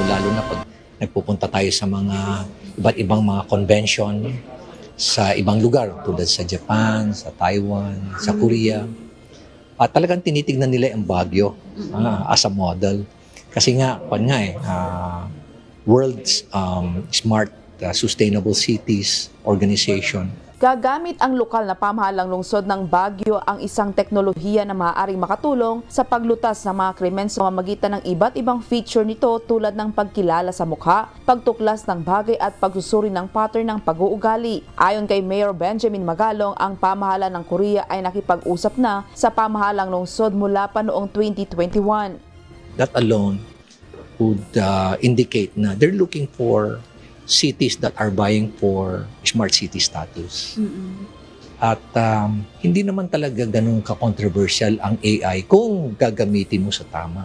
lalo na pag nagpupunta tayo sa mga iba't ibang mga convention sa ibang lugar tulad sa Japan, sa Taiwan, sa Korea. At talagang tinitignan nila ang Baguio as a model. Kasi nga, World's Smart Sustainable Cities Organization. Gagamit ang lokal na pamahalang lungsod ng Baguio ang isang teknolohiya na maaaring makatulong sa paglutas ng mga krimen sa pamamagitan ng iba't ibang feature nito tulad ng pagkilala sa mukha, pagtuklas ng bagay at pagsusuri ng pattern ng pag-uugali. Ayon kay Mayor Benjamin Magalong, ang pamahalaan ng Korea ay nakipag-usap na sa pamahalang lungsod mula pa noong 2021. That alone would indicate na they're looking for cities that are vying for smart city status. At hindi naman talaga ganun ka-controversial ang AI kung gagamitin mo sa tama.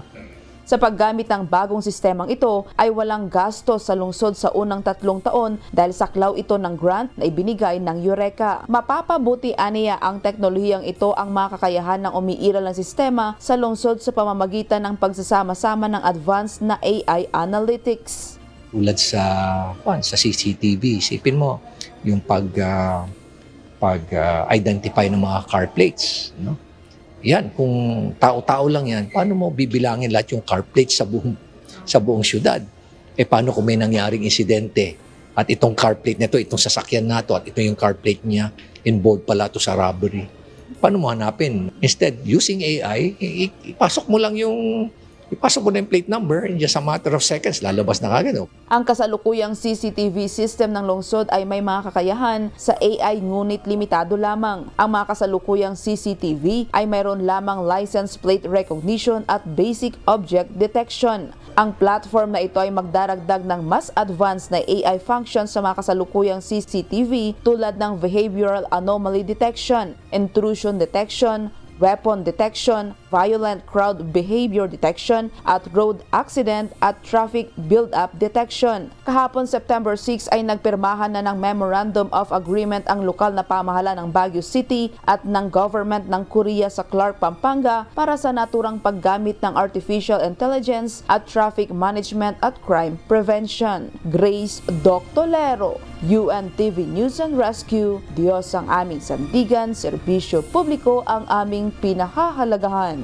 Sa paggamit ng bagong sistemang ito ay walang gasto sa lungsod sa unang 3 taon dahil saklaw ito ng grant na ibinigay ng Eureka. Mapapabuti aniya ang teknolohiyang ito ang makakayahan ng umiiral ng sistema sa lungsod sa pamamagitan ng pagsasama-sama ng advanced na AI analytics. Tulad sa CCTV, isipin mo yung pag-identify ng mga car plates, no? Yan, kung tao-tao lang yan, paano mo bibilangin lahat yung car plates sa buong syudad? Paano kung may nangyaring insidente at itong car plate nito, itong sasakyan nato at ito yung car plate niya, involved pala to sa robbery? Paano mo hanapin? Instead, using AI, ipasok mo na yung plate number, in just a matter of seconds, lalabas na kagad. Ang kasalukuyang CCTV system ng lungsod ay may mga kakayahan sa AI ngunit limitado lamang. Ang mga kasalukuyang CCTV ay mayroon lamang license plate recognition at basic object detection. Ang platform na ito ay magdaragdag ng mas advanced na AI functions sa mga kasalukuyang CCTV tulad ng behavioral anomaly detection, intrusion detection, weapon detection, violent crowd behavior detection, at road accident at traffic build-up detection. Kahapon September 6 ay nagpirmahan na ng Memorandum of Agreement ang lokal na pamahalaan ng Baguio City at ng government ng Korea sa Clark, Pampanga para sa naturang paggamit ng artificial intelligence at traffic management at crime prevention. Grace Doctolero, UNTV News and Rescue. Diyos ang aming sandigan, serbisyo publiko ang aming pinahahalagahan.